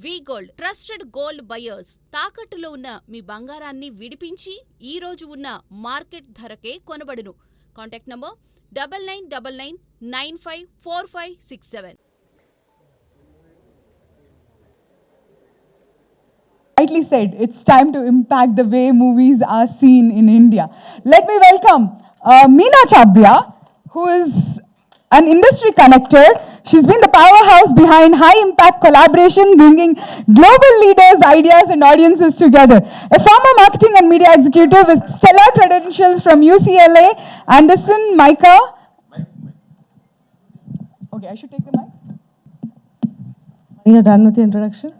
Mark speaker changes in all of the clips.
Speaker 1: వి gold trusted gold buyers తాకట్టులో ఉన్న మీ బంగారాన్ని విడిపించి ఈ రోజు ఉన్న మార్కెట్ ధరకే కొనబడును. Contact number 9999954567.
Speaker 2: Rightly said, it's time to impact the way movies are seen in India. Let me welcome Meena Chabria, who is an industry connector. She's been the powerhouse behind high-impact collaboration, bringing global leaders, ideas and audiences together. A former marketing and media executive with stellar credentials from UCLA, Anderson, Micah. Okay, I should take the mic.
Speaker 3: You're done with the introduction?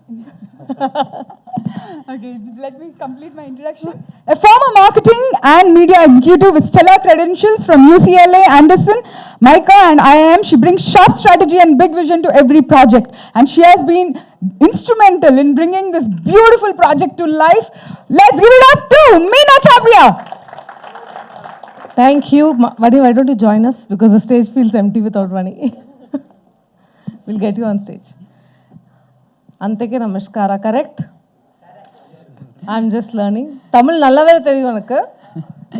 Speaker 2: Okay, let me complete my introduction. A former marketing and media executive with stellar credentials from UCLA, Anderson, Micah and IIM. She brings sharp strategy and big vision to every project. And she has been instrumental in bringing this beautiful project to life. Let's give it up to Meena Chabria.
Speaker 3: Thank you. Vani, why don't you join us? Because the stage feels empty without Vani. We'll get you on stage. Anteke namaskara, correct? I'm just learning. Tamil nallave theriyum enakku.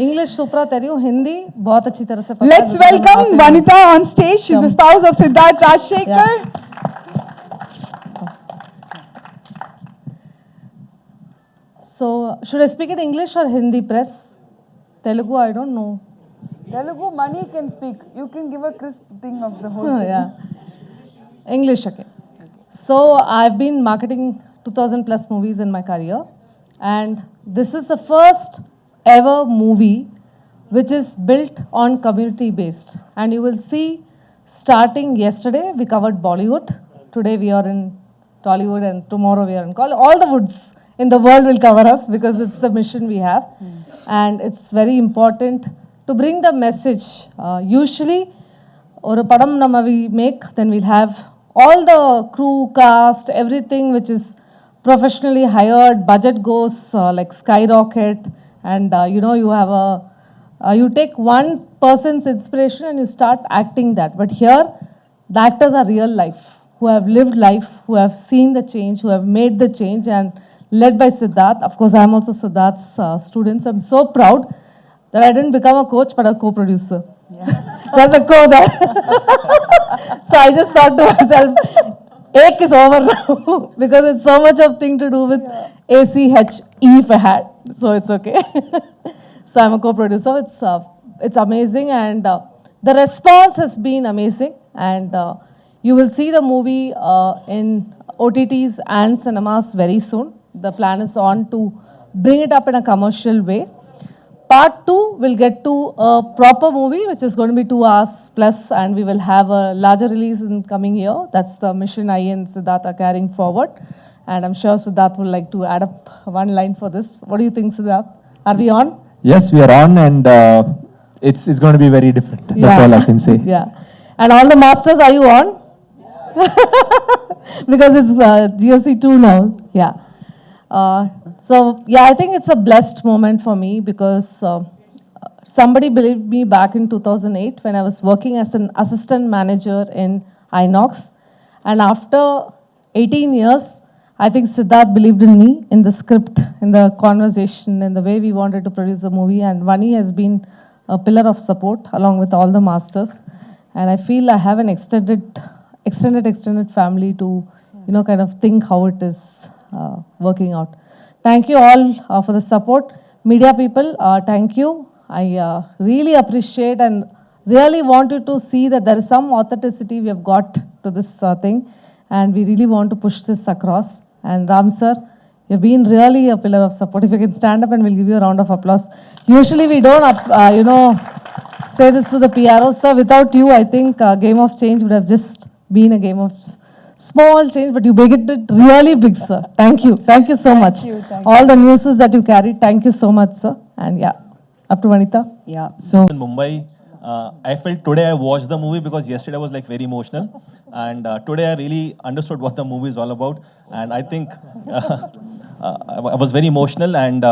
Speaker 3: English supra theriyum. Hindi bahut achhi tarah se pata.
Speaker 2: Let's welcome Vanita on stage. She's the spouse of Siddharth Raj Sekhar.
Speaker 3: Yeah. So, should I speak in English or Hindi press? Telugu, I don't know.
Speaker 4: Telugu, Mani can speak. You can give a crisp thing of the whole thing.
Speaker 3: Yeah. English, okay. So, I've been marketing 2000 plus movies in my career. And this is the first ever movie which is built on community based. And you will see starting yesterday, we covered Bollywood. Today we are in Tollywood and tomorrow we are in all the woods in the world will cover us because it's the mission we have. And it's very important to bring the message. Usually, or a padam nama we make, then we'll have all the crew, cast, everything which is professionally hired, budget goes like skyrocket, and you have you take one person's inspiration and you start acting that. But here, the actors are real life, who have lived life, who have seen the change, who have made the change, and led by Siddharth. Of course, I'm also Siddharth's student, so I'm so proud that I didn't become a coach, but a co-producer. There's a co there. So I just thought to myself, Ek is over now because it's so much of thing to do with ACHE if I had. So it's okay. So I'm a co-producer. It's amazing and the response has been amazing. And you will see the movie in OTTs and cinemas very soon. The plan is on to bring it up in a commercial way. Part 2 will get to a proper movie, which is going to be 2 hours plus, and we will have a larger release in coming year. That's the mission I and Siddharth are carrying forward. And I'm sure Siddharth would like to add up one line for this. What do you think, Siddharth? Are we on?
Speaker 5: Yes, we are on, and it's going to be very different. That's all I can say.
Speaker 3: Yeah. And all the masters, are you on? Because it's GOC 2 now. Yeah. So, yeah, I think it's a blessed moment for me because somebody believed me back in 2008 when I was working as an assistant manager in Inox. And after 18 years, I think Siddharth believed in me, in the script, in the conversation, in the way we wanted to produce the movie. And Vani has been a pillar of support along with all the masters. And I feel I have an extended family to, kind of think how it is working out. Thank you all for the support. Media people, thank you. I really appreciate and really want you to see that there is some authenticity we have got to this thing. And we really want to push this across. And Ram sir, you've been really a pillar of support. If you can stand up and we'll give you a round of applause. Usually we don't, say this to the PRO. Sir, without you, I think Game of Change would have just been a game of small change, but you made it really big, sir. Thank you. Thank you so much.
Speaker 4: Thank
Speaker 3: All the newses that you carried, thank you so much, sir. And yeah, up to Vanita.
Speaker 4: Yeah.
Speaker 5: So in Mumbai, I felt today I watched the movie because yesterday I was like very emotional, and today I really understood what the movie is all about. And I think I was very emotional. And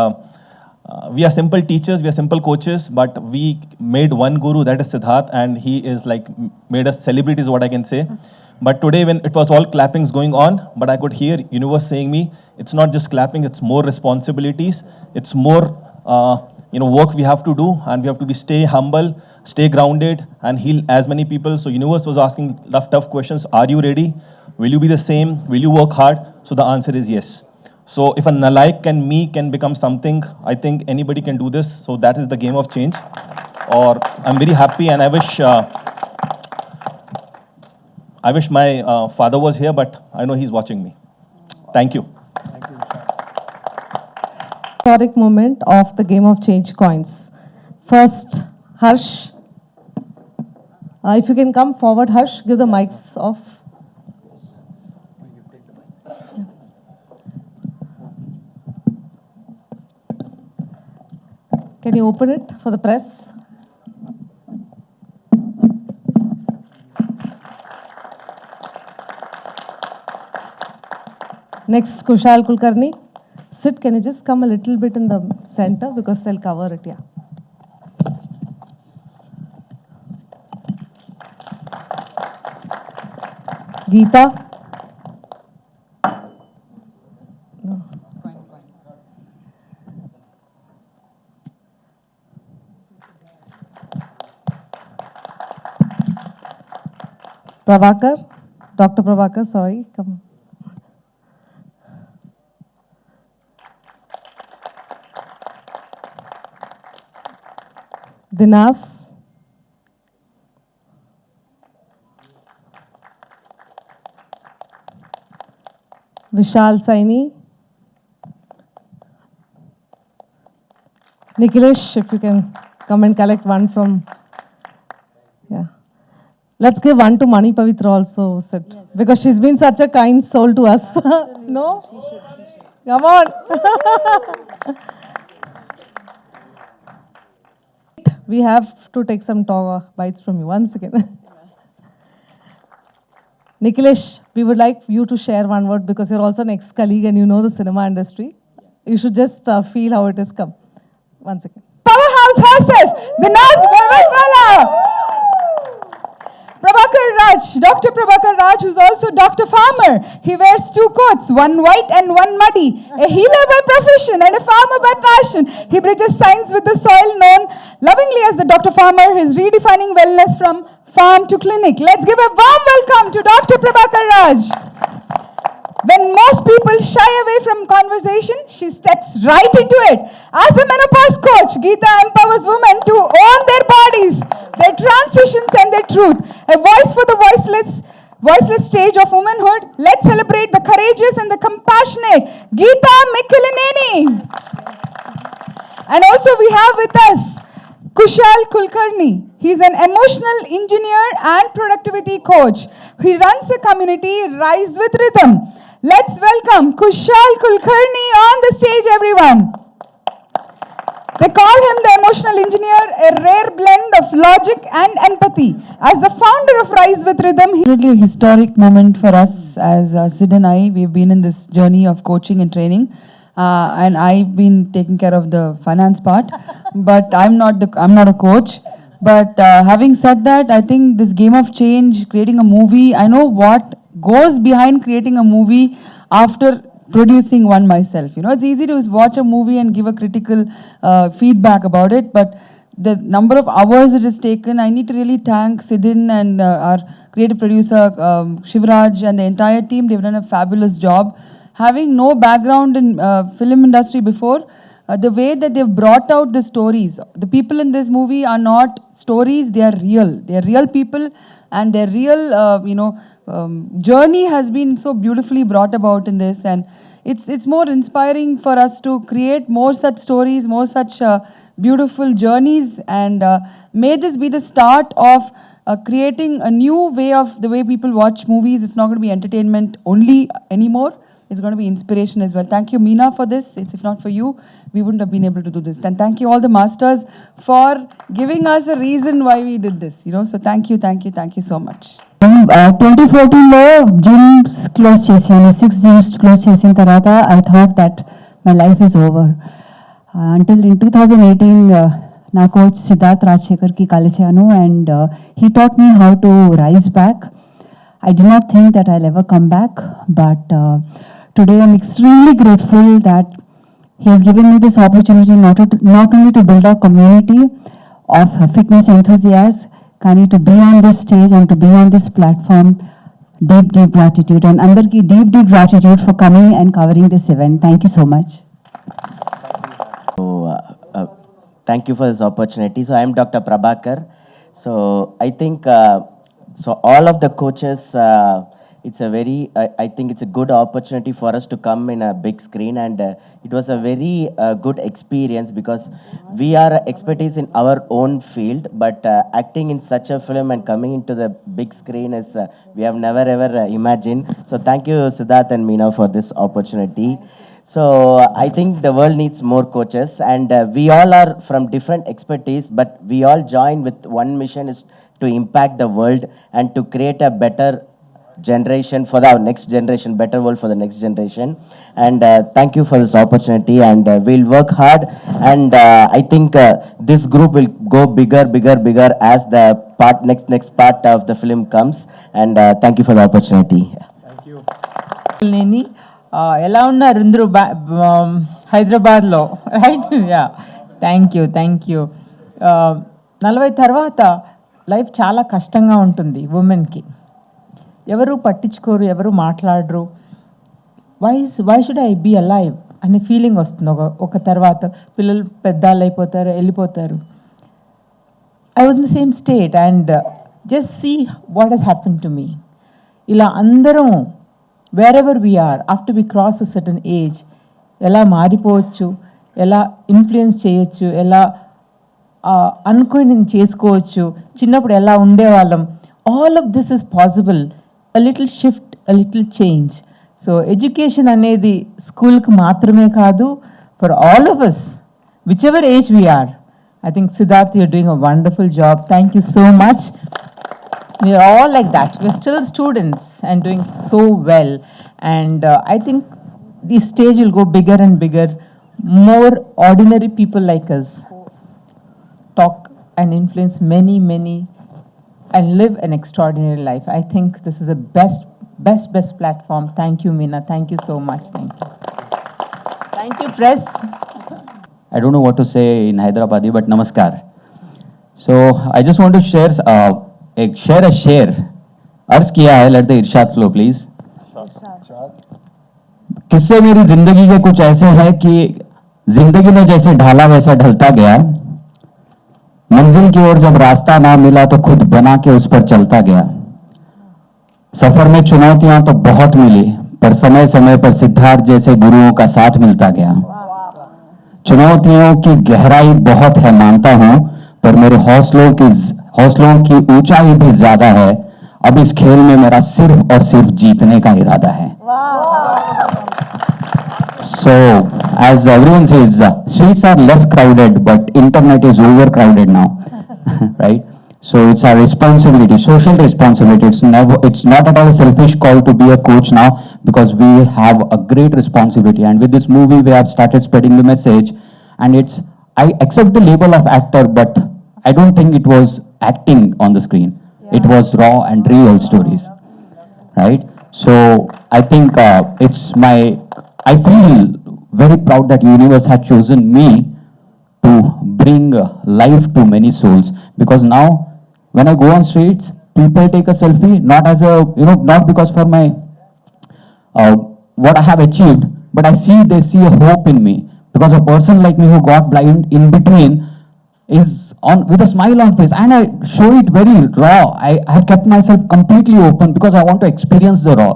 Speaker 5: we are simple teachers, we are simple coaches, but we made one guru, that is Siddharth, and he is like made us celebrities, what I can say. But today when it was all clappings going on, but I could hear universe saying me, it's not just clapping, it's more responsibilities, it's more work we have to do, and we have to be stay humble, stay grounded, and heal as many people. So universe was asking tough questions. Are you ready? Will you be the same? Will you work hard? So the answer is yes. So if a nalaik can become something, I think anybody can do this. So that is the game of change. Or I'm very happy, and I wish my father was here, but I know he's watching me. Thank you.
Speaker 3: Historic moment of the game of change coins. First, Harsh. If you can come forward, Harsh, give the mics off. Can you open it for the press? Next, Kushal Kulkarni. Sid, can you just come a little bit in the center because they'll cover it, yeah. Geeta. No. Prabhakar. Dr. Prabhakar, sorry, come. Dinas. Vishal Saini. Nikhilesh, if you can come and collect one from, yeah. Let's give one to Mani Pavitra also, Sid, yes. Because she's been such a kind soul to us. No? She should. Come on. We have to take some bites from you. Once again. Nikhilesh, we would like you to share one word because you're also an ex-colleague and you know the cinema industry. You should just feel how it has come. Once again.
Speaker 2: Powerhouse herself, Dinaz Barwatwala. Prabhakar Raj, Dr. Prabhakar Raj, who's also Dr. Farmer. He wears two coats, one white and one muddy. A healer by profession and a farmer by passion. He bridges science with the soil, known lovingly as the Dr. Farmer. He's redefining wellness from farm to clinic. Let's give a warm welcome to Dr. Prabhakar Raj. When most people shy away from conversation, she steps right into it. As a menopause coach, Geeta empowers women to own their bodies, their transitions and their truth. A voice for the voiceless stage of womanhood. Let's celebrate the courageous and the compassionate Geeta Mikkilineni. And also we have with us Kushal Kulkarni. He's an emotional engineer and productivity coach. He runs a community, Rise with Rhythm. Let's welcome Kushal Kulkarni on the stage, everyone. They call him the emotional engineer, a rare blend of logic and empathy. As the founder of Rise with Rhythm,
Speaker 6: Definitely a historic moment for us as Sid and I. We've been in this journey of coaching and training. And I've been taking care of the finance part, but I'm not a coach. But having said that, I think this game of change, creating a movie, I know what goes behind creating a movie after producing one myself. You know, it's easy to watch a movie and give a critical feedback about it, but the number of hours it has taken, I need to really thank Sidin and our creative producer Shivraj and the entire team. They've done a fabulous job. Having no background in film industry before, the way that they've brought out the stories, the people in this movie are not stories, they are real. They are real people, and their real, journey has been so beautifully brought about in this. And it's more inspiring for us to create more such stories, more such beautiful journeys. And may this be the start of creating a new way of the way people watch movies. It's not going to be entertainment only anymore. It's going to be inspiration as well. Thank you, Meena, for this. If not for you, we wouldn't have been able to do this. And thank you all the masters for giving us a reason why we did this. So thank you so much.
Speaker 7: 2014లో gyms close చేసాను 6 gyms close చేసిన తర్వాత I thought that my life is over until in 2018 నా coach Siddharth Raj Shekhar కి కలిసాను and he taught me how to rise back. I did not think that I'll ever come back, but today I'm extremely grateful that he has given me this opportunity not only to build a community of fitness enthusiasts, Kani to be on this stage and to be on this platform. Deep gratitude, and andarki deep gratitude for coming and covering this event. Thank you so much.
Speaker 8: So, thank you for this opportunity. So I am Dr. Prabhakar. So I think so all of the coaches, it's a very I think it's a good opportunity for us to come in a big screen, and it was a very good experience because we are expertise in our own field, but acting in such a film and coming into the big screen is we have never ever imagined. So thank you, Siddharth and Meena, for this opportunity. So I think the world needs more coaches, and we all are from different expertise, but we all join with one mission, is to impact the world and to create a better generation for our next generation, better world for the next generation. And thank you for this opportunity, and we'll work hard, and I think this group will go bigger as the next part of the film comes, and thank you for the opportunity.
Speaker 9: Neni, ఎలా ఉన్నారు అందరూ హైదరాబాద్లో, right? Yeah, thank you. 40 తర్వాత life చాలా కష్టంగా ఉంటుంది ఉమెన్కి. ఎవరు పట్టించుకోరు, ఎవరు మాట్లాడరు. Why should I be alive అనే ఫీలింగ్ వస్తుంది ఒక తర్వాత. పిల్లలు పెద్దవాళ్ళు అయిపోతారు, వెళ్ళిపోతారు. I was in the same state, and just see what he's happen to me. ఇలా అందరం wherever we are, after we cross a certain age, ఎలా మారిపోవచ్చు, ఎలా ఇన్ఫ్లుయెన్స్ చేయొచ్చు, ఎలా అనుకొని చేసుకోవచ్చు, చిన్నప్పుడు ఎలా ఉండేవాళ్ళం, all of this is possible. A little shift, a little change. So education అనేది స్కూల్కి మాత్రమే కాదు, for all of us, whichever age we are. I think Siddharth, you're doing a wonderful job. Thank you so much. We are all like that. We're still students and doing so well. And I think this stage will go bigger and bigger. More ordinary people like us talk and influence many, and live an extraordinary life. I think this is the best platform. Thank you, Meena. Thank you so much. Thank you. Thank you, press.
Speaker 10: I don't know what to say in Hyderabadi, but namaskar. So I just want to share a share. अर्ज किया है, let the Irshad flow please. किस्से मेरी जिंदगी के कुछ ऐसे हैं कि जिंदगी ने जैसे ढाला वैसा ढलता गया. मंजिल की ओर जब रास्ता ना मिला तो खुद बना के उस पर चलता गया. सफर में चुनौतियां तो बहुत मिली, पर समय समय पर सिद्धार्थ जैसे गुरुओं का साथ मिलता गया. चुनौतियों की गहराई बहुत है मानता हूं, पर मेरे हौसलों की ऊंचाई भी ज्यादा है. अब इस खेल में मेरा सिर्फ और सिर्फ जीतने का इरादा है. So as everyone says, streets are less crowded, but internet is overcrowded now. Right? So it's our responsibility, social responsibility. It's not at all a selfish call to be a coach now, because we have a great responsibility. And with this movie, we have started spreading the message. And I accept the label of actor, but I don't think it was acting on the screen. It was raw and real stories, right? So I think I feel very proud that universe had chosen me to bring life to many souls, because now when I go on streets, people take a selfie, not as a, not because for my, what I have achieved, but they see a hope in me, because a person like me who got blind in between is on with a smile on face, and I show it very raw. I have kept myself completely open because I want to experience the raw.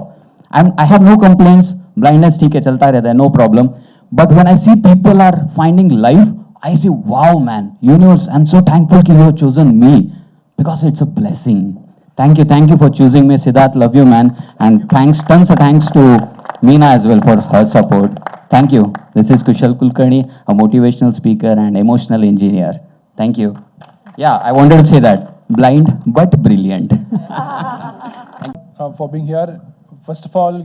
Speaker 10: I have no complaints. Blindness theek hai, chalta rehta hai, no problem. But when I see people are finding life, I say, wow man, universe, I'm so thankful that you have chosen me, because it's a blessing. Thank you for choosing me, Siddharth. Love you, man. And tons of thanks to Meena as well for her support. Thank you. This is Kushal Kulkarni, a motivational speaker and emotional engineer. Thank you. Yeah, I wanted to say that. Blind but brilliant.
Speaker 11: For being here. First of all,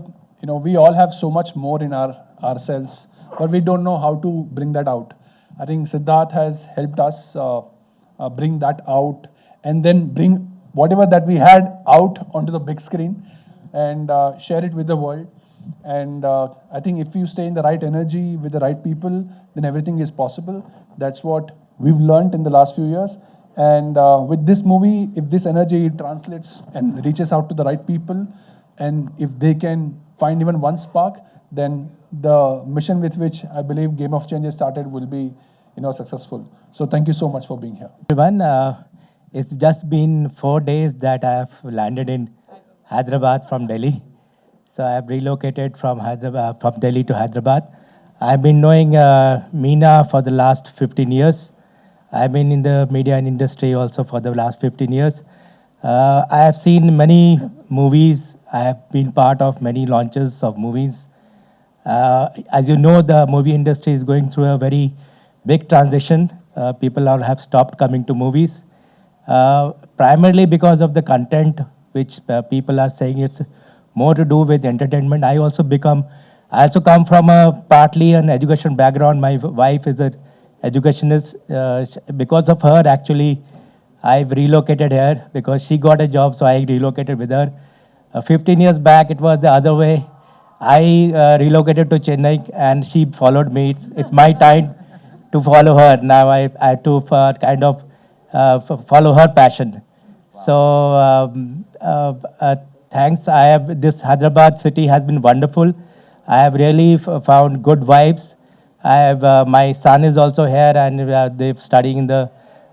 Speaker 11: we all have so much more in ourselves, but we don't know how to bring that out. I think Siddharth has helped us bring that out, and then bring whatever that we had out onto the big screen and share it with the world. And I think if you stay in the right energy with the right people, then everything is possible. That's what we've learned in the last few years. And with this movie, if this energy translates and reaches out to the right people, and if they can find even one spark, then the mission with which I believe Game of Change has started will be, successful. So thank you so much for being here.
Speaker 12: Everyone, it's just been 4 days that I have landed in Hyderabad from Delhi. So I have relocated from Delhi to Hyderabad. I've been knowing Meena for the last 15 years. I've been in the media and industry also for the last 15 years. I have seen many movies. I have been part of many launches of movies. As you know, the movie industry is going through a very big transition. People all have stopped coming to movies, primarily because of the content, which people are saying it's more to do with entertainment. I also come from partly an education background. My wife is an educationist. Because of her, actually, I've relocated here because she got a job, so I relocated with her. 15 years back, it was the other way. I relocated to Chennai and she followed me. It's my time to follow her. Now I have to kind of follow her passion. So thanks. This Hyderabad city has been wonderful. I have really found good vibes. My son is also here and they're studying in the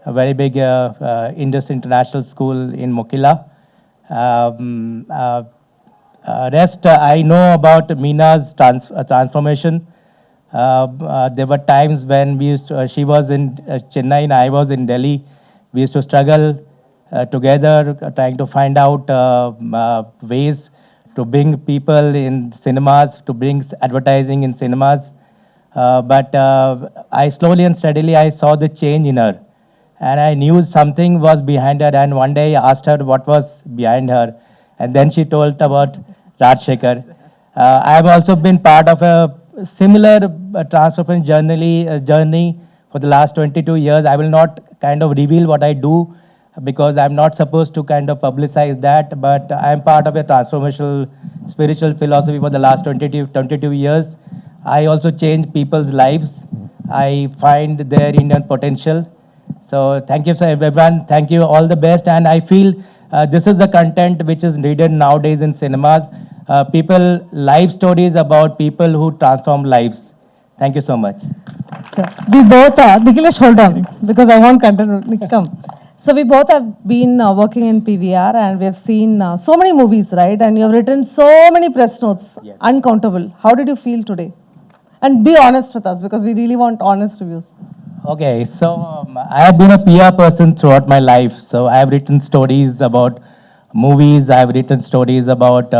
Speaker 12: very big Indus International School in Mokila. Rest, I know about Meena's transformation. There were times when she was in Chennai and I was in Delhi. We used to struggle together, trying to find out ways to bring people in cinemas, to bring advertising in cinemas. But I slowly and steadily, I saw the change in her. And I knew something was behind her. And one day I asked her what was behind her. And then she told about Raj Sekhar. I have also been part of a similar transformation journey for the last 22 years. I will not kind of reveal what I do because I'm not supposed to kind of publicize that, but I'm part of a transformational spiritual philosophy for the last 22 years. I also change people's lives. I find their Indian potential. So thank you, sir, everyone. Thank you, all the best. And I feel this is the content which is needed nowadays in cinemas. Life stories about people who transform lives. Thank you so much.
Speaker 3: So we both are, Nikhilesh, hold on, because I want content. Come. So we both have been working in PVR and we have seen so many movies, right? And you have written so many press notes, yes. Uncountable. How did you feel today? And be honest with us because we really want honest reviews.
Speaker 12: Okay, so I have been a PR person throughout my life. So I have written stories about movies. I have written stories about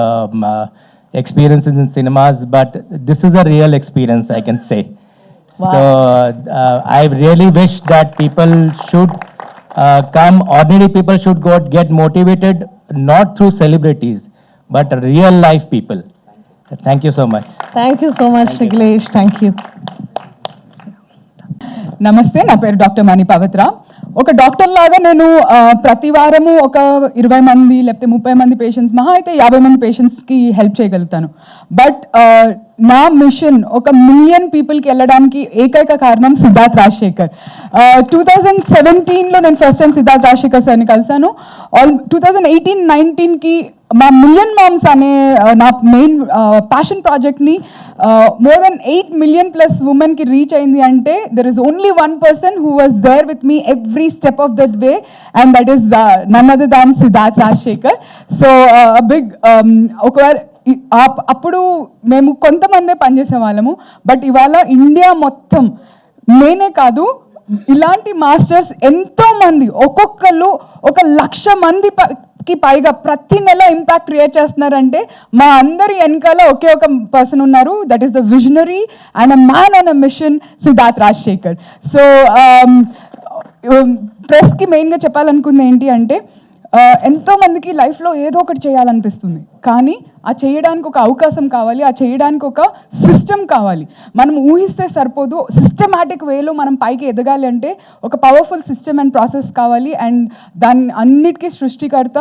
Speaker 12: experiences in cinemas. But this is a real experience, I can say. Wow. So I really wish that people should ordinary people should get motivated, not through celebrities, but real life people. Thank you so much.
Speaker 3: Thank you so much, Nikhilesh. Thank you.
Speaker 2: నమస్తే, నా పేరు doctor మణి పవిత్ర. ఒక doctor లాగా నేను ప్రతి వారము ఒక 20 మంది లేకపోతే 30 మంది పేషెంట్స్, మహా అయితే 50 మంది పేషెంట్స్కి హెల్ప్ చేయగలుగుతాను. బట్ నా మిషన్ 1 మిలియన్ పీపుల్కి వెళ్ళడానికి ఏకైక కారణం సిద్ధార్థ్ రాజ్ శేఖర్. 2017లో నేను ఫస్ట్ టైం సిద్ధార్థ్ రాజ్ శేఖర్ సార్ని కలిసాను. 2018-19కి మా మిలియన్ మామ్స్ అనే నా మెయిన్ ప్యాషన్ ప్రాజెక్ట్ని మోర్ దెన్ 8 మిలియన్ ప్లస్ ఉమెన్కి రీచ్ అయింది అంటే there is only one person who was there with me every step of that way, and that is none other than Siddharth Raj Shekhar. So big ఒకవేళ అప్పుడు మేము కొంతమందే పనిచేసే వాళ్ళము, బట్ ఇవాళ ఇండియా మొత్తం నేనే కాదు, ఇలాంటి మాస్టర్స్ ఎంతో మంది, ఒక్కొక్కళ్ళు 1,00,000 మందికి పైగా ప్రతి నెల ఇంపాక్ట్ క్రియేట్ చేస్తున్నారంటే మా అందరి వెనకాల ఒకే ఒక పర్సన్ ఉన్నారు, that is the visionary and a man and a mission, Siddharth Raj Shekhar. So ప్రెస్కి మెయిన్గా చెప్పాలనుకుంది ఏంటి అంటే ఎంతో మందికి లైఫ్లో ఏదో ఒకటి చేయాలనిపిస్తుంది, కానీ ఆ చేయడానికి ఒక అవకాశం కావాలి, ఆ చేయడానికి ఒక సిస్టమ్ కావాలి. మనం ఊహిస్తే సరిపోదు, సిస్టమాటిక్ వేలో మనం పైకి ఎదగాలి అంటే ఒక పవర్ఫుల్ సిస్టమ్ అండ్ ప్రాసెస్ కావాలి. అండ్ దాని అన్నిటికీ సృష్టికర్త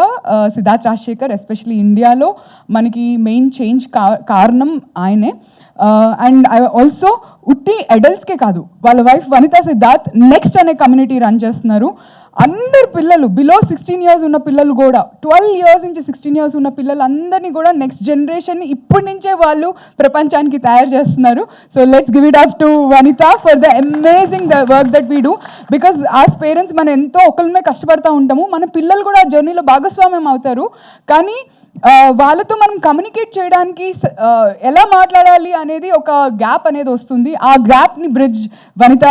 Speaker 2: సిద్ధార్థ్ రాజ్ శేఖర్, ఎస్పెషలీ ఇండియాలో మనకి మెయిన్ చేంజ్ కారణం ఆయనే. అండ్ ఆల్సో ఉట్టి అడల్ట్స్కే కాదు, వాళ్ళ వైఫ్ వనితా సిద్ధార్థ్ నెక్స్ట్ అనే కమ్యూనిటీ రన్ చేస్తున్నారు. అందరు పిల్లలు బిలో 16 years ఉన్న పిల్లలు కూడా, 12 years నుంచి 16 years ఉన్న పిల్లలు అందరినీ కూడా నెక్స్ట్ జనరేషన్ని ఇప్పటి నుంచే వాళ్ళు ప్రపంచానికి తయారు చేస్తున్నారు. So let's give it up to Vanitha for the amazing the work that we do. Because as parents మనం ఎంతో ఒకరిమే కష్టపడతా ఉంటాము, మన పిల్లలు కూడా ఆ జర్నీలో భాగస్వామ్యం అవుతారు. కానీ వాళ్ళతో మనం కమ్యూనికేట్ చేయడానికి ఎలా మాట్లాడాలి అనేది ఒక గ్యాప్ అనేది వస్తుంది. ఆ గ్యాప్ని బ్రిడ్జ్ వనిత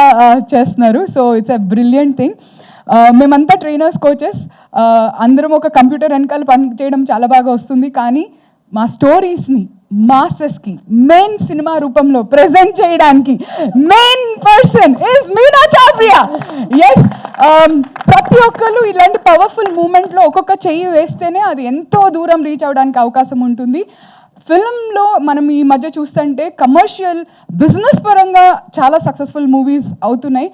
Speaker 2: చేస్తున్నారు. So it's a brilliant thing. మేమంతా ట్రైనర్స్, కోచెస్, అందరం ఒక కంప్యూటర్ వెనకాల పని చేయడం చాలా బాగా వస్తుంది, కానీ మా స్టోరీస్ని మాసెస్కి మెయిన్ సినిమా రూపంలో ప్రజెంట్ చేయడానికి main person is Meena Chhabria. Yes, ప్రతి ఒక్కరు ఇలాంటి పవర్ఫుల్ మూమెంట్లో ఒక్కొక్క చెయ్యి వేస్తేనే అది ఎంతో దూరం రీచ్ అవ్వడానికి అవకాశం ఉంటుంది. ఫిల్మ్లో మనం ఈ మధ్య చూస్తుంటే కమర్షియల్, బిజినెస్ పరంగా చాలా సక్సెస్ఫుల్ మూవీస్ అవుతున్నాయి.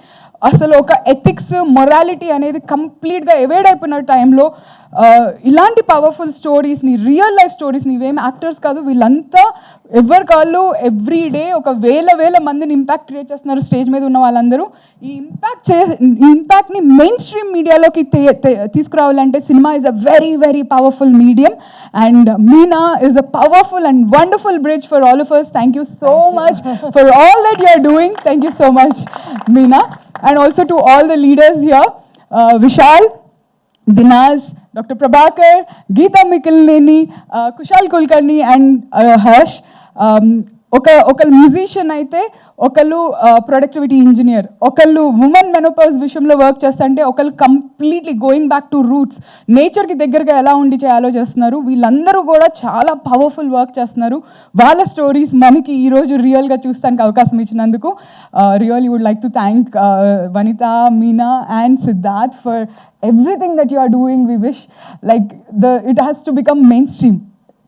Speaker 2: అసలు ఒక ఎథిక్స్, మొరాలిటీ అనేది కంప్లీట్గా ఎవేడ్ అయిపోయిన టైంలో ఇలాంటి పవర్ఫుల్ స్టోరీస్ని, రియల్ లైఫ్ స్టోరీస్ని, ఇవేం యాక్టర్స్ కాదు, వీళ్ళంతా ఎవరి కాళ్ళు ఎవ్రీ డే ఒక వేల మందిని ఇంపాక్ట్ క్రియేట్ చేస్తున్నారు స్టేజ్ మీద ఉన్న వాళ్ళందరూ. ఈ ఇంపాక్ట్ని మెయిన్ స్ట్రీమ్ మీడియాలోకి తీసుకురావాలంటే cinema is a very powerful medium, and Meena is a powerful and wonderful bridge for all of us. Thank you so much for all that you are doing. Thank you so much, Meena. And also to all the leaders here, Vishal, Dinaz, Dr. Prabhakar, Geeta Mikilneni, Kushal Kulkarni and Harsh. ఒకళ్ళు musician అయితే, ఒకళ్ళు productivity engineer, ఒకళ్ళు women menopause విషయంలో work చేస్తుంటే, ఒకళ్ళు completely going back to roots, నేచర్కి దగ్గరగా ఎలా ఉండి చేయాలో చేస్తున్నారు. వీళ్ళందరూ కూడా చాలా పవర్ఫుల్ వర్క్ చేస్తున్నారు. వాళ్ళ స్టోరీస్ మనకి ఈరోజు రియల్గా చూస్తానికి అవకాశం ఇచ్చినందుకు really would like to thank Vanitha, Meena and Siddharth for everything that you are doing. We wish it has to become mainstream.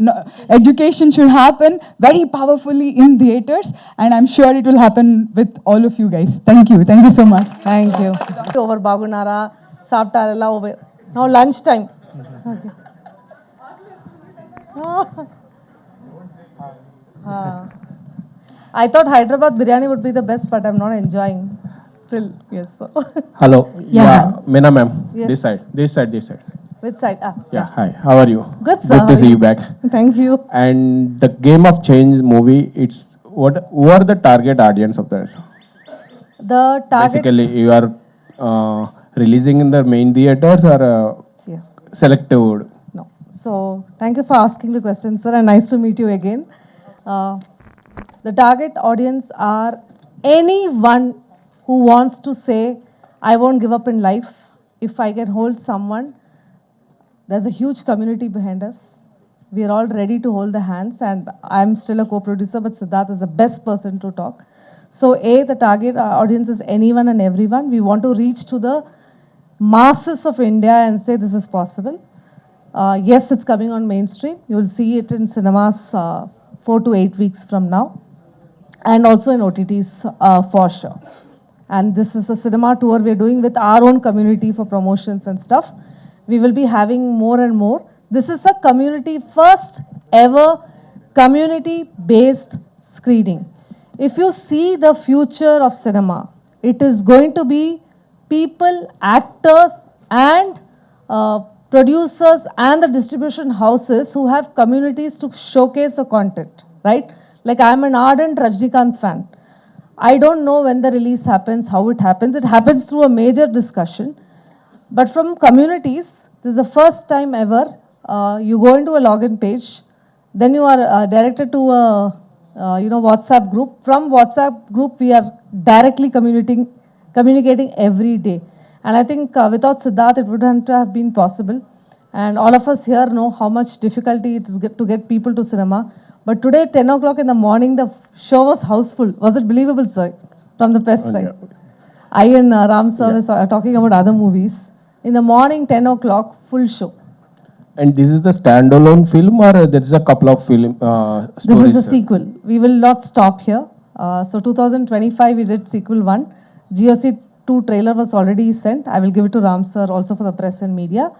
Speaker 2: No, education should happen very powerfully in theaters, and I'm sure it will happen with all of you guys. Thank you so much.
Speaker 3: Thank you. Over bagunara, saptarella over. Now lunch time. I thought Hyderabad biryani would be the best, but I'm not enjoying. Still, yes. So.
Speaker 13: Hello.
Speaker 3: Yeah.
Speaker 13: Meena ma'am.
Speaker 3: Yes.
Speaker 13: This side.
Speaker 3: Which side?
Speaker 13: Yeah. Hi. How are you?
Speaker 3: Good, sir.
Speaker 13: Good to see you back.
Speaker 3: Thank you.
Speaker 13: And the Game of Change movie. It's who are the target audience of this?
Speaker 3: The target.
Speaker 13: Basically, you are releasing in the main theaters or
Speaker 3: Yes.
Speaker 13: selective?
Speaker 3: No. So, thank you for asking the question, sir, and nice to meet you again. The target audience are anyone who wants to say, I won't give up in life if I can hold someone. There's a huge community behind us. We are all ready to hold the hands, and I'm still a co-producer, but Siddharth is the best person to talk. So, the target audience is anyone and everyone. We want to reach to the masses of India and say this is possible. Yes, it's coming on mainstream. You'll see it in cinemas 4 to 8 weeks from now, and also in OTTs for sure. And this is a cinema tour we're doing with our own community for promotions and stuff. We will be having more and more. This is a community first ever community-based screening. If you see the future of cinema, it is going to be people, actors and producers and the distribution houses who have communities to showcase the content, right? Like I'm an ardent Rajnikant fan. I don't know when the release happens, how it happens. It happens through a major discussion. But from communities, this is the first time ever, you go into a login page, then you are directed to a WhatsApp group. From WhatsApp group, we are directly communicating every day. And I think without Siddharth, it wouldn't have been possible. And all of us here know how much difficulty it is to get people to cinema. But today, 10 o'clock in the morning, the show was houseful. Was it believable, sir? From the press side. I and Ram sir was talking about other movies. In the morning, 10 o'clock, full show.
Speaker 13: And this is the standalone film, or there is a couple of film
Speaker 3: This
Speaker 13: stories?
Speaker 3: is a sequel. We will not stop here. So 2025 we did sequel 1. GOC 2 trailer was already sent. I will give it to Ram sir also for the press and media.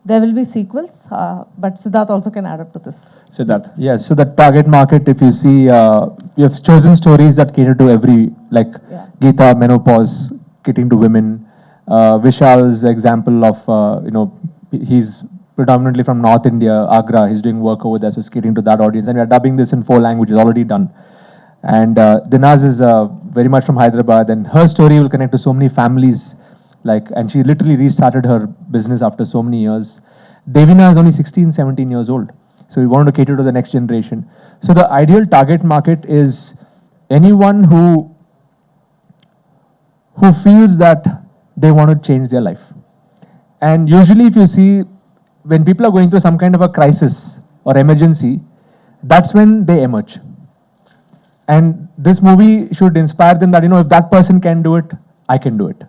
Speaker 3: There will be sequels, but Siddharth also can add up to this.
Speaker 13: Siddharth.
Speaker 10: Yes, so the target market, if you see, we have chosen stories that cater to every, like Geeta, menopause, catering to women. Vishal's example of, he's predominantly from North India, Agra. He's doing work over there, so he's catering to that audience. And we are dubbing this in 4 languages, already done. And Dinaz is very much from Hyderabad, and her story will connect to so many families. And she literally restarted her business after so many years. Devina is only 16, 17 years old. So we wanted to cater to the next generation. So the ideal target market is anyone who feels that they want to change their life. And usually if you see, when people are going through some kind of a crisis or emergency, that's when they emerge. And this movie should inspire them that, if that person can do it, I can do it.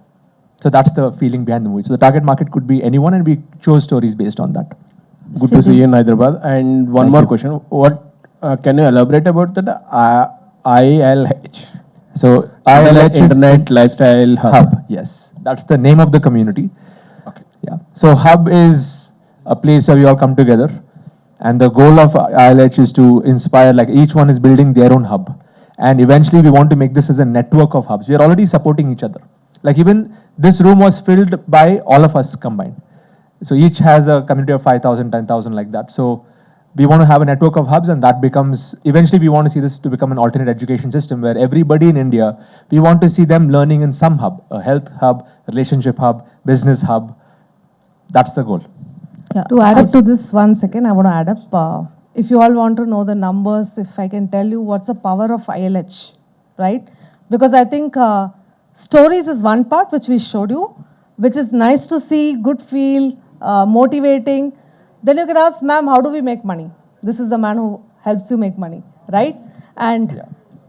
Speaker 10: So that's the feeling behind the movie. So the target market could be anyone, and we chose stories based on that.
Speaker 13: Good to see you in Hyderabad. And one more question. What can you elaborate about that ILH?
Speaker 10: So ILH is
Speaker 13: Internet Lifestyle Hub.
Speaker 10: Yes, that's the name of the community.
Speaker 13: Okay.
Speaker 10: Yeah. So Hub is a place where we all come together, and the goal of ILH is to inspire. Each one is building their own hub, and eventually we want to make this as a network of hubs. We are already supporting each other. Even this room was filled by all of us combined. So each has a community of 5,000, 10,000 like that. So we want to have a network of hubs, and that becomes, eventually we want to see this to become an alternate education system where everybody in India, we want to see them learning in some hub, a health hub, relationship hub, business hub. That's the goal.
Speaker 3: Yeah. To add up to this, 1 second, I want to add up. If you all want to know the numbers, if I can tell you what's the power of ILH, right? Because I think stories is one part which we showed you, which is nice to see, good feel, motivating. Then you can ask, ma'am, how do we make money? This is the man who helps you make money, right? And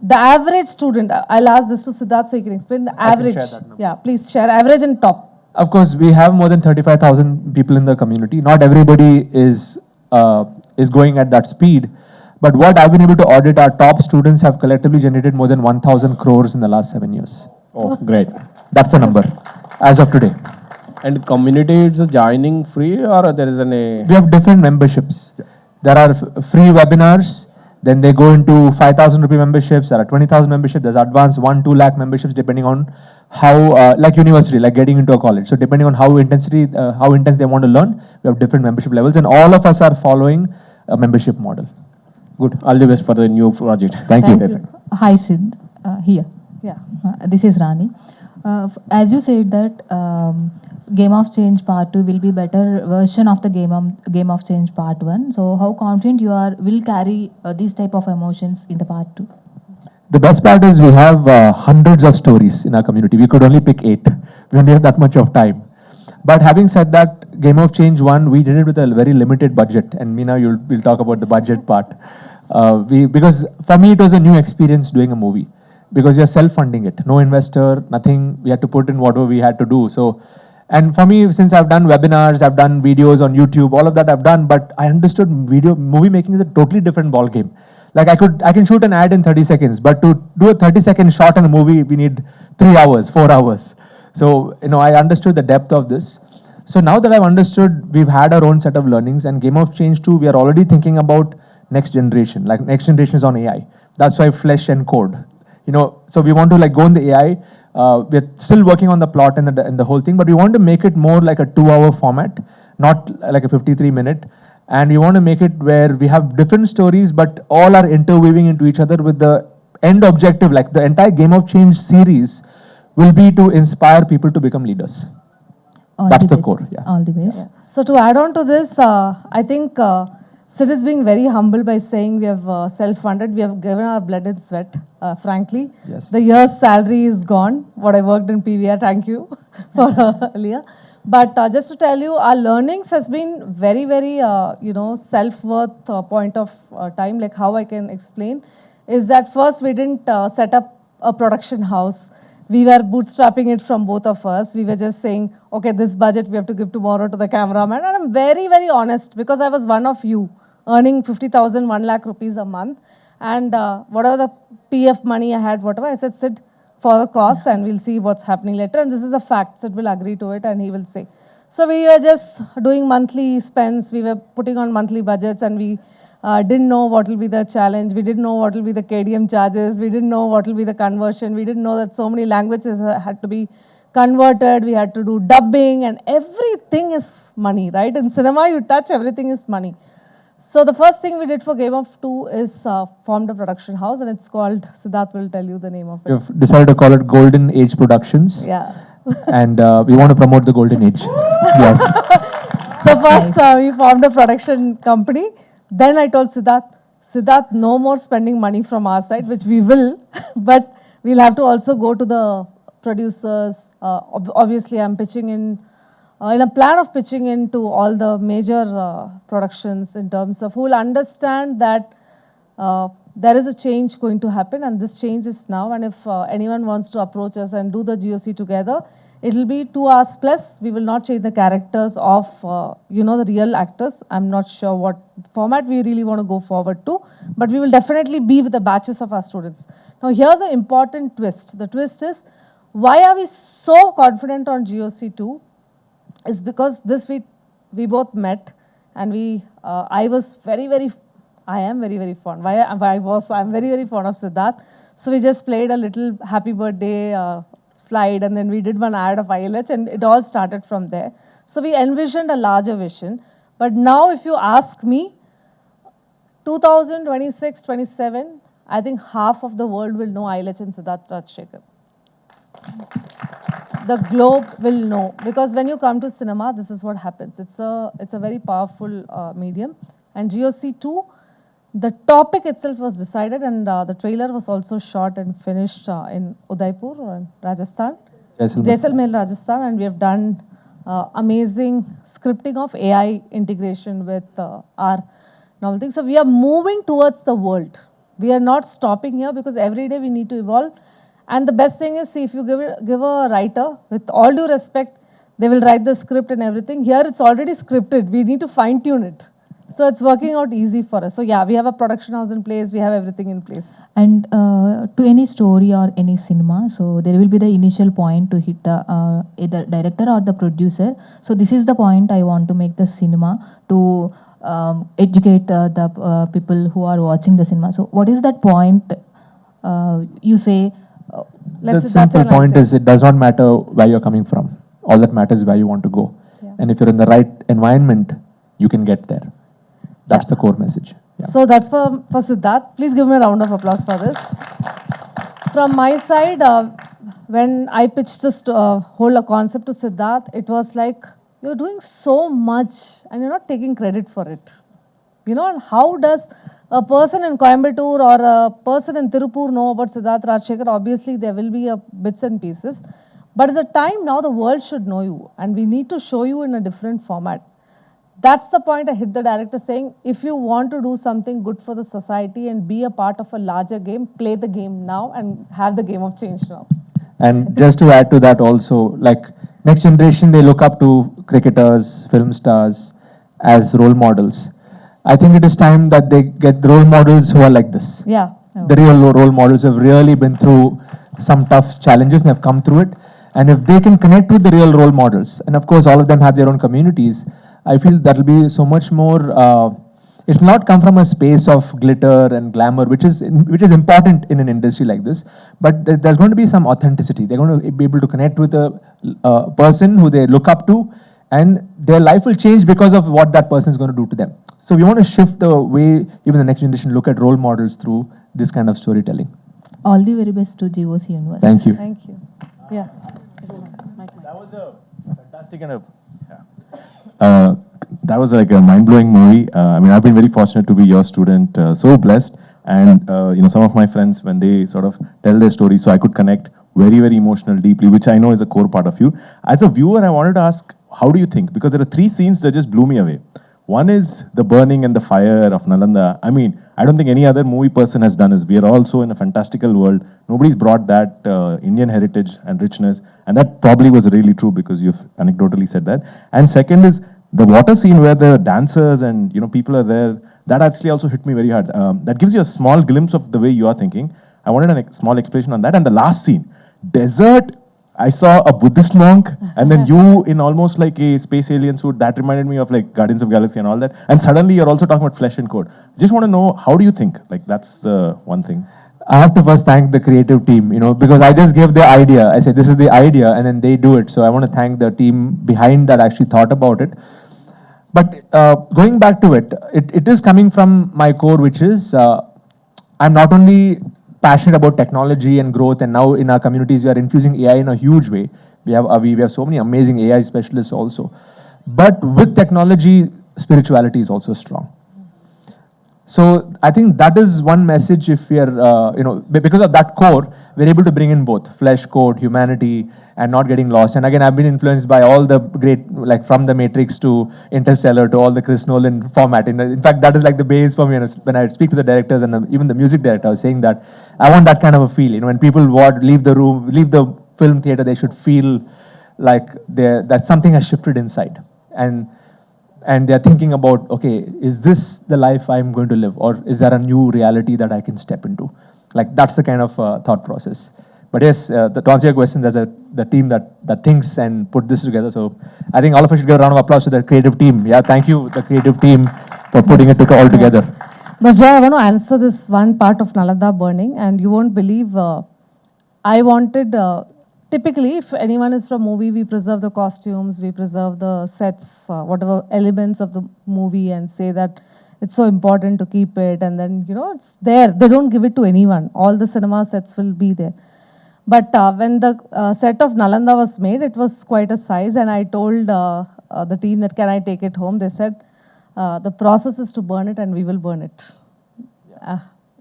Speaker 3: the average student, I'll ask this to Siddharth so he can explain the average.
Speaker 10: share that number.
Speaker 3: Yeah, please share average and top.
Speaker 10: Of course, we have more than 35,000 people in the community. Not everybody is going at that speed. But what I've been able to audit, our top students have collectively generated more than 1,000 crores in the last 7 years.
Speaker 13: Oh, great.
Speaker 10: That's the number as of today.
Speaker 13: And community, it's joining free, or there is
Speaker 10: We have different memberships. There are free webinars, then they go into 5,000 rupee memberships, there are 20,000 memberships, there's advanced 1-2 lakh memberships depending on how, like university, like getting into a college. So depending on how intense they want to learn, we have different membership levels, and all of us are following a membership model.
Speaker 13: Good. All the best for the new project.
Speaker 10: Thank you.
Speaker 14: Hi Sid, here.
Speaker 3: Yeah.
Speaker 14: This is Rani. As you said that Game of Change Part 2 will be better version of the Game of Change Part 1. So how confident you are will carry these type of emotions in the Part 2?
Speaker 10: The best part is we have hundreds of stories in our community. We could only pick 8. We only have that much of time. But having said that, Game of Change 1, we did it with a very limited budget. And Meena, we'll talk about the budget part. Because for me, it was a new experience doing a movie. Because you're self-funding it. No investor, nothing. We had to put in whatever we had to do. So, and for me, since I've done webinars, I've done videos on YouTube, all of that I've done, but I understood movie making is a totally different ball game. Like I can shoot an ad in 30 seconds, but to do a 30-second shot in a movie, we need 3 hours, 4 hours. So, I understood the depth of this. So now that I've understood, we've had our own set of learnings, and Game of Change 2, we are already thinking about next generation. Like next generation is on AI. That's why flesh and code. So we want to go in the AI. We're still working on the plot and the whole thing, but we want to make it more like a 2-hour format, not like a 53-minute. And we want to make it where we have different stories, but all are interweaving into each other with the end objective, like the entire Game of Change series will be to inspire people to become leaders. That's the core. Yeah.
Speaker 14: All the best.
Speaker 3: So to add on to this, I think Sid is being very humble by saying we have self-funded. We have given our blood and sweat, frankly.
Speaker 10: Yes.
Speaker 3: The year's salary is gone. What I worked in PVR, thank you for earlier. But just to tell you, our learnings has been very, very, self-worth point of time, like how I can explain, is that first we didn't set up a production house. we were bootstrapping it from both of us. We were just saying, okay, this budget we have to give tomorrow to the cameraman. And I'm very, very honest because I was one of you earning 50,000, 1 lakh rupees a month. And whatever the PF money I had, whatever, I said, sit for the costs and we'll see what's happening later. And this is a fact. Sid will agree to it and he will say. So we were just doing monthly spends. We were putting on monthly budgets and we didn't know what will be the challenge. We didn't know what will be the KDM charges. We didn't know what will be the conversion. We didn't know that so many languages had to be converted. We had to do dubbing and everything is money, right? In cinema, you touch, everything is money. So the first thing we did for Game of 2 is formed a production house and it's called, Siddharth will tell you the name of it.
Speaker 13: You've decided to call it Golden Age Productions.
Speaker 3: Yeah.
Speaker 13: And we want to promote the Golden Age. Yes.
Speaker 3: So first we formed a production company. Then I told Siddharth, no more spending money from our side, which we will, but we'll have to also go to the producers. Obviously, I'm pitching in a plan of pitching into all the major productions in terms of who will understand that there is a change going to happen and this change is now. And if anyone wants to approach us and do the GOC together, it will be 2 hours plus. We will not change the characters of, the real actors. I'm not sure what format we really want to go forward to, but we will definitely be with the batches of our students. Now, here's an important twist. The twist is, why are we so confident on GOC 2? Is because this we both met and I was I am very, very fond. I'm very, very fond of Siddharth. So we just played a little happy birthday slide and then we did one ad of ILH and it all started from there. So we envisioned a larger vision. But now if you ask me, 2026, 27, I think half of the world will know ILH and Siddharth Raj Sekhar. The globe will know. Because when you come to cinema, this is what happens. It's a very powerful medium. And GOC 2, the topic itself was decided and the trailer was also shot and finished in Udaipur, Rajasthan. Jaisalmer, Rajasthan. And we have done amazing scripting of AI integration with our novel thing. So we are moving towards the world. We are not stopping here because every day we need to evolve. And the best thing is, see, if you give a writer, with all due respect, they will write the script and everything. Here it's already scripted. We need to fine tune it. So it's working out easy for us. So yeah, we have a production house in place. We have everything in place.
Speaker 14: And to any story or any cinema, so there will be the initial point to hit the either director or the producer. So this is the point I want to make the cinema to educate the people who are watching the cinema. So what is that point you say?
Speaker 13: The simple point is it does not matter where you're coming from. All that matters is where you want to go. Yeah. And if you're in the right environment, you can get there. That's the core message. Yeah.
Speaker 3: So that's for Siddharth. Please give me a round of applause for this. From my side, when I pitched this whole concept to Siddharth, it was like, you're doing so much and you're not taking credit for it. And how does a person in Coimbatore or a person in Tirupur know about Siddharth Raj Sekhar? Obviously, there will be bits and pieces. But it's a time now the world should know you and we need to show you in a different format. That's the point I hit the director saying, if you want to do something good for the society and be a part of a larger game, play the game now and have the game of change now.
Speaker 13: And just to add to that also, like next generation, they look up to cricketers, film stars as role models. I think it is time that they get role models who are like this.
Speaker 3: Yeah.
Speaker 13: The real role models have really been through some tough challenges and have come through it. And if they can connect with the real role models, and of course all of them have their own communities, I feel that will be so much more, it will not come from a space of glitter and glamour, which is important in an industry like this, but there's going to be some authenticity. They're going to be able to connect with a person who they look up to, and their life will change because of what that person is going to do to them. So we want to shift the way even the next generation look at role models through this kind of storytelling.
Speaker 14: All the very best to GOC Universe.
Speaker 13: Thank you.
Speaker 3: Thank you. Yeah.
Speaker 5: That was a fantastic and
Speaker 15: that was like a mind-blowing movie. I mean, I've been very fortunate to be your student, so blessed. And, some of my friends, when they sort of tell their story, so I could connect very, very emotional, deeply, which I know is a core part of you. As a viewer, I wanted to ask, how do you think? Because there are 3 scenes that just blew me away. One is the burning and the fire of Nalanda. I mean, I don't think any other movie person has done this. We are also in a fantastical world. Nobody's brought that Indian heritage and richness, and that probably was really true because you've anecdotally said that. And second is the water scene where the dancers and people are there. That actually also hit me very hard. That gives you a small glimpse of the way you are thinking. I wanted a small explanation on that. And the last scene, desert. I saw a Buddhist monk, and then you in almost like a space alien suit. That reminded me of like Guardians of Galaxy and all that. And suddenly you're also talking about flesh and code. Just want to know, how do you think? Like, that's one thing.
Speaker 13: I have to first thank the creative team, because I just gave the idea. I said, this is the idea, and then they do it. So I want to thank the team behind that actually thought about it. But going back to it, it is coming from my core, which is I'm not only passionate about technology and growth, and now in our communities we are infusing AI in a huge way. We have so many amazing AI specialists also. But with technology, spirituality is also strong. So I think that is one message. If we are, because of that core, we're able to bring in both flesh, code, humanity, and not getting lost. And again, I've been influenced by all the great, like from The Matrix to Interstellar to all the Chris Nolan format. In fact, that is like the base for me. When I speak to the directors and even the music director, I was saying that I want that kind of a feel. When people leave the room, leave the film theater, they should feel like that something has shifted inside. And they're thinking about, okay, is this the life I'm going to live? Or is there a new reality that I can step into? Like, that's the kind of thought process. But yes, to answer your question, there's the team that thinks and put this together. So I think all of us should give a round of applause to the creative team. Yeah, thank you, the creative team, for putting it all together.
Speaker 3: But Jay, I want to answer this one part of Nalanda burning, and you won't believe, I wanted, typically, if anyone is from movie, we preserve the costumes, we preserve the sets, whatever elements of the movie, and say that it's so important to keep it, and then, it's there. They don't give it to anyone. All the cinema sets will be there. But when the set of Nalanda was made, it was quite a size, and I told the team that, can I take it home? They said, the process is to burn it, and we will burn it.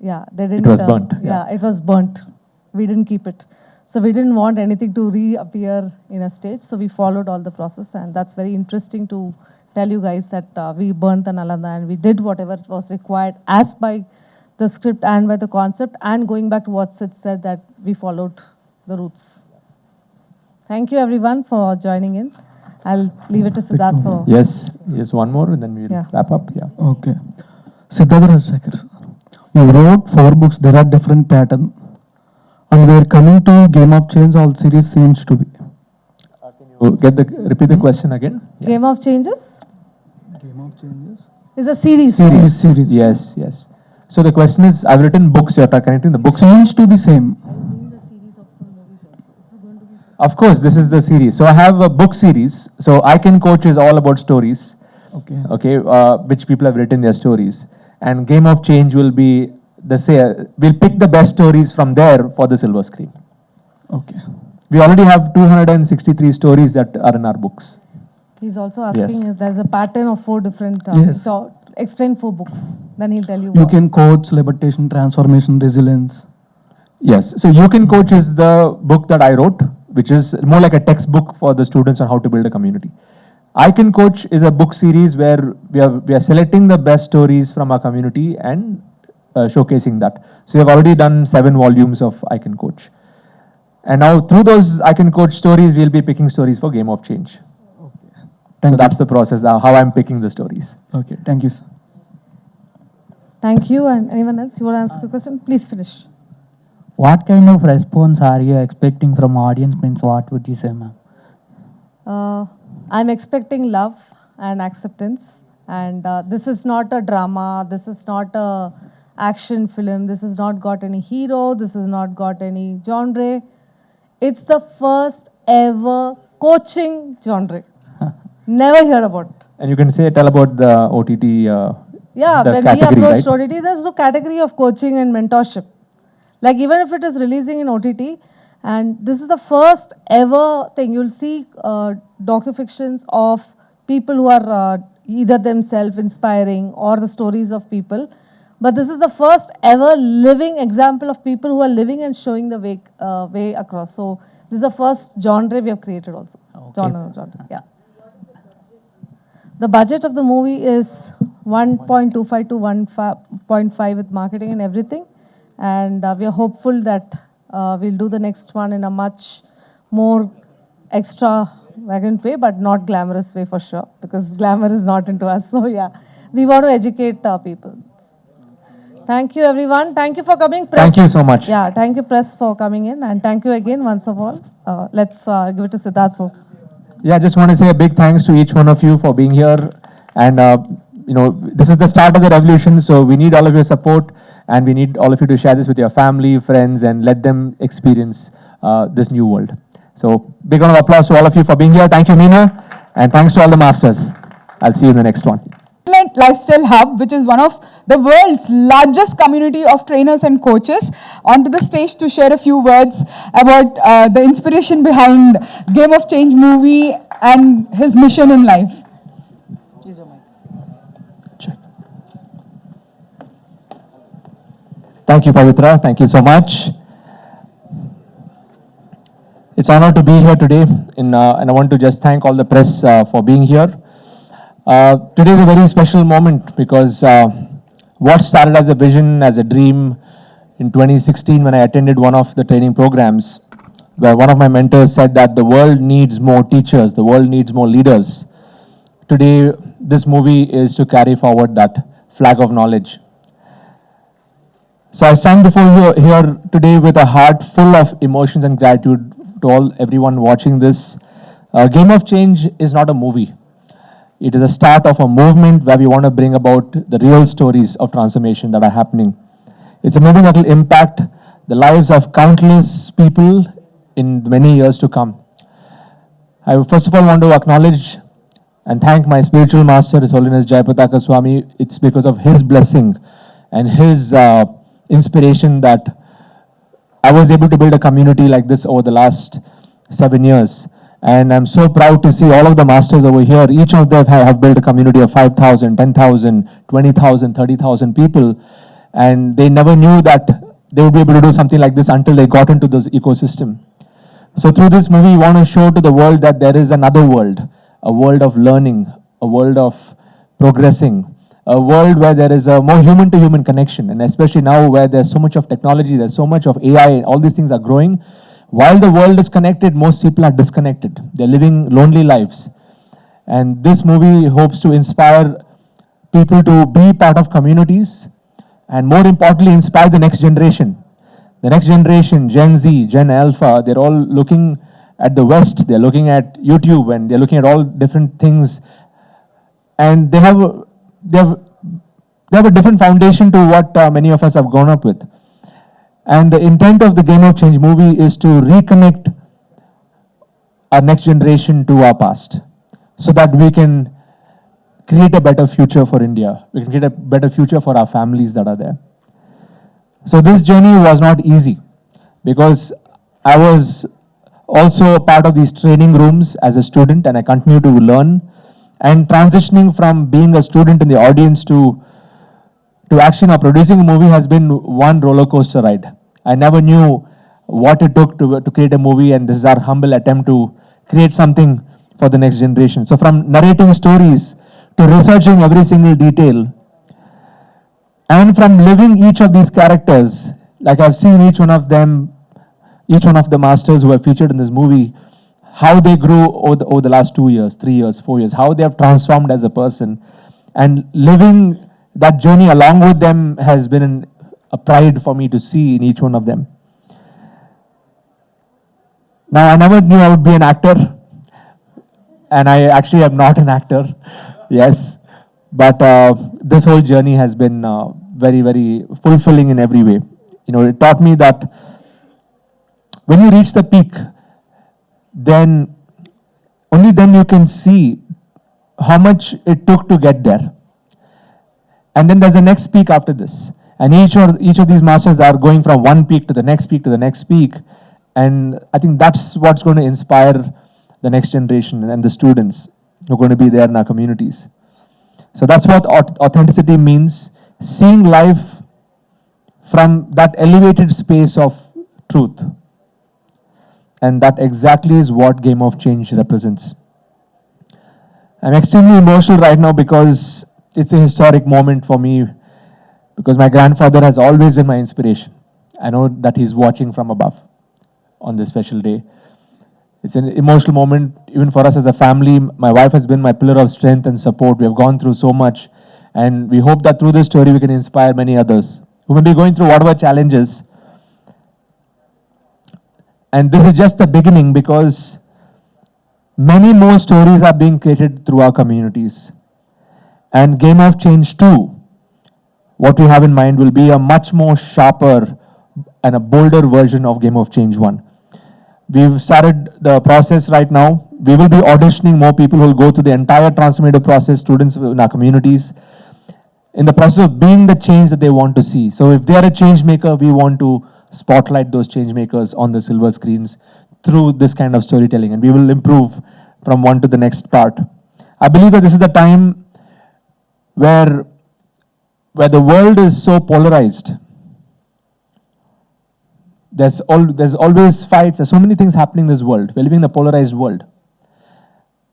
Speaker 3: Yeah, they didn't.
Speaker 13: It was burnt.
Speaker 3: Yeah, it was burnt. We didn't keep it. So we didn't want anything to reappear in a stage, so we followed all the process, and that's very interesting to tell you guys that we burnt the Nalanda, and we did whatever was required as by the script and by the concept, and going back to what Sid said, that we followed the roots. Thank you everyone for joining in. I'll leave it to Siddharth for...
Speaker 13: Yes, one more and then we'll wrap up. Yeah.
Speaker 16: Okay. Siddharth Raj Sekhar. You wrote 4 books, there are different patterns. And we are coming to Game of Change, all series seems to be.
Speaker 13: Can you repeat the question again? Yeah.
Speaker 3: Game of Changes?
Speaker 16: Game of Changes?
Speaker 3: Is a series.
Speaker 16: Series.
Speaker 13: Yes. So the question is, I've written books, you're connecting the books.
Speaker 16: Seems to be same.
Speaker 13: Of course, this is the series. So I have a book series. So I Can Coach is all about stories. Okay, which people have written their stories. And Game of Change will be we'll pick the best stories from there for the silver screen.
Speaker 16: Okay.
Speaker 13: We already have 263 stories that are in our books.
Speaker 3: He's also asking if there's a pattern of 4 different. So explain 4 books. Then he'll tell you.
Speaker 16: You Can Coach, Libertation, Transformation, Resilience.
Speaker 13: Yes. So You Can Coach is the book that I wrote, which is more like a textbook for the students on how to build a community. I Can Coach is a book series where we are selecting the best stories from our community and showcasing that. So we have already done 7 volumes of I Can Coach. And now through those I Can Coach stories, we'll be picking stories for Game of Change. Okay. So that's the process, how I'm picking the stories.
Speaker 16: Okay, thank you, sir.
Speaker 3: Thank you. And anyone else? You want to ask a question? Please finish.
Speaker 17: What kind of response are you expecting from audience? Means what would you say, ma'am?
Speaker 3: I'm expecting love and acceptance. And this is not a drama. This is not a action film. This has not got any hero. This has not got any genre. It's the first ever coaching genre. Never heard about it.
Speaker 13: And you can tell about the OTT
Speaker 3: when we approached OTT, there's no category of coaching and mentorship. Like even if it is releasing in OTT, and this is the first ever thing. You'll see docufictions of people who are either themselves inspiring or the stories of people. But this is the first ever living example of people who are living and showing the way across. So this is the first genre we have created also.
Speaker 17: Okay.
Speaker 3: Genre, yeah. The budget of the movie is 1.25 to 1.5 with marketing and everything. And we are hopeful that we'll do the next one in a much more extravagant way, but not glamorous way for sure, because glamour is not into us. So yeah, we want to educate people. Thank you, everyone. Thank you for coming. Press.
Speaker 13: Thank you so much.
Speaker 3: Yeah, thank you, press, for coming in. And thank you again, once of all. Let's give it to Siddharth for.
Speaker 13: Yeah, I just want to say a big thanks to each one of you for being here. And, this is the start of the revolution, so we need all of your support, and we need all of you to share this with your family, friends, and let them experience this new world. So, big round of applause to all of you for being here. Thank you, Meena, and thanks to all the masters. I'll see you in the next one.
Speaker 2: Lifestyle Hub, which is one of the world's largest community of trainers and coaches, onto the stage to share a few words about the inspiration behind Game of Change movie and his mission in life.
Speaker 13: Thank you, Pavitra. Thank you so much. It's an honor to be here today, and I want to just thank all the press for being here. Today is a very special moment because what started as a vision, as a dream in 2016 when I attended one of the training programs, where one of my mentors said that the world needs more teachers, the world needs more leaders. Today, this movie is to carry forward that flag of knowledge. So I stand before you here today with a heart full of emotions and gratitude to everyone watching this. Game of Change is not a movie. It is a start of a movement where we want to bring about the real stories of transformation that are happening. It's a movement that will impact the lives of countless people in many years to come. I first of all want to acknowledge and thank my spiritual master, His Holiness Jayapataka Swami. It's because of his blessing and his inspiration that I was able to build a community like this over the last 7 years. And I'm so proud to see all of the masters over here. Each of them have built a community of 5,000, 10,000, 20,000, 30,000 people. And they never knew that they would be able to do something like this until they got into this ecosystem. So through this movie, we want to show to the world that there is another world, a world of learning, a world of progressing, a world where there is a more human-to-human connection. And especially now where there's so much of technology, there's so much of AI, all these things are growing. While the world is connected, most people are disconnected. They're living lonely lives. And this movie hopes to inspire people to be part of communities and, more importantly, inspire the next generation. The next generation, Gen Z, Gen Alpha, they're all looking at the West. They're looking at YouTube and they're looking at all different things. And they have a different foundation to what many of us have grown up with. And the intent of the Game of Change movie is to reconnect our next generation to our past so that we can create a better future for India. We can create a better future for our families that are there. So this journey was not easy because I was also a part of these training rooms as a student, and I continue to learn. And transitioning from being a student in the audience to action or producing a movie has been one roller coaster ride. I never knew what it took to create a movie, and this is our humble attempt to create something for the next generation. So from narrating stories to researching every single detail, and from living each of these characters, like I've seen each one of the masters who are featured in this movie, how they grew over the last 2 years, 3 years, 4 years, how they have transformed as a person, and living that journey along with them has been a pride for me to see in each one of them. Now, I never knew I would be an actor, and I actually am not an actor, yes, but this whole journey has been very, very fulfilling in every way. It taught me that when you reach the peak, then only then you can see how much it took to get there. And then there's a next peak after this. And each of these masters are going from one peak to the next peak to the next peak. And I think that's what's going to inspire the next generation and the students who are going to be there in our communities. So that's what authenticity means, seeing life from that elevated space of truth. And that exactly is what Game of Change represents. I'm extremely emotional right now because it's a historic moment for me, because my grandfather has always been my inspiration. I know that he's watching from above on this special day. It's an emotional moment even for us as a family. My wife has been my pillar of strength and support. We have gone through so much, and we hope that through this story we can inspire many others who may be going through whatever challenges. And this is just the beginning, because many more stories are being created through our communities. And Game of Change 2, what we have in mind, will be a much more sharper and a bolder version of Game of Change 1. We've started the process right now. We will be auditioning more people who will go through the entire transformative process, students in our communities, in the process of being the change that they want to see. So if they are a change maker, we want to spotlight those change makers on the silver screens through this kind of storytelling, and we will improve from one to the next part. I believe that this is the time where the world is so polarized. There's always fights. There's so many things happening in this world. We're living in a polarized world.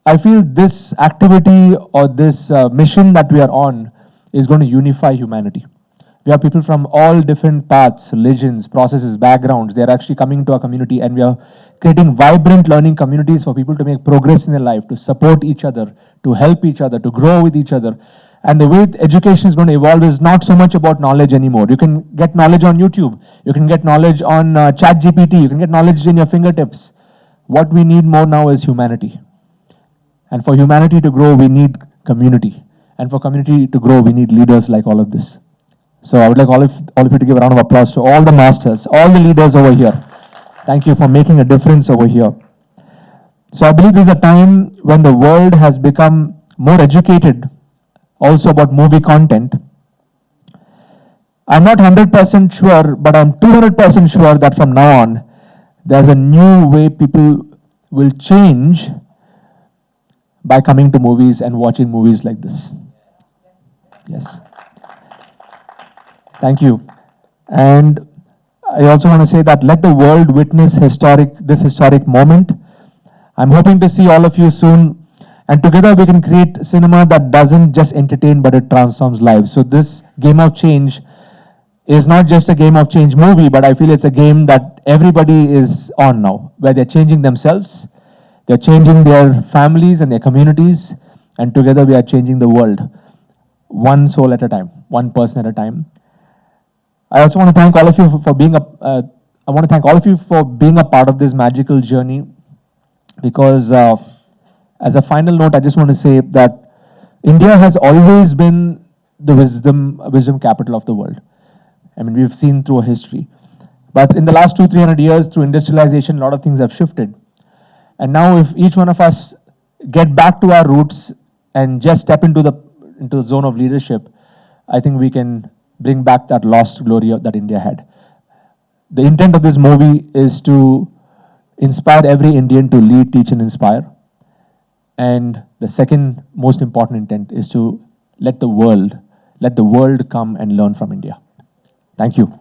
Speaker 13: I feel this activity or this mission that we are on is going to unify humanity. We have people from all different paths, religions, processes, backgrounds. They're actually coming to our community, and we are creating vibrant learning communities for people to make progress in their life, to support each other, to help each other, to grow with each other. And the way education is going to evolve is not so much about knowledge anymore. You can get knowledge on YouTube. You can get knowledge on ChatGPT. You can get knowledge in your fingertips. What we need more now is humanity. And for humanity to grow, we need community. And for community to grow, we need leaders like all of this. So I would like all of you to give a round of applause to all the masters, all the leaders over here. Thank you for making a difference over here. So I believe this is a time when the world has become more educated also about movie content. I'm not 100% sure, but I'm 200% sure that from now on, there's a new way people will change by coming to movies and watching movies like this. Yes. Thank you. And I also want to say that let the world witness this historic moment. I'm hoping to see all of you soon. And together we can create cinema that doesn't just entertain, but it transforms lives. So this Game of Change is not just a Game of Change movie, but I feel it's a game that everybody is on now, where they're changing themselves, they're changing their families and their communities, and together we are changing the world, one soul at a time, one person at a time. I also want to thank all of you for being a part of this magical journey, because as a final note, I just want to say that India has always been the wisdom capital of the world. I mean, we've seen through a history. But in the last 200-300 years, through industrialization, a lot of things have shifted. And now if each one of us get back to our roots and just step into the zone of leadership, I think we can bring back that lost glory that India had. The intent of this movie is to inspire every Indian to lead, teach, and inspire. And the second most important intent is to let the world come and learn from India. Thank you.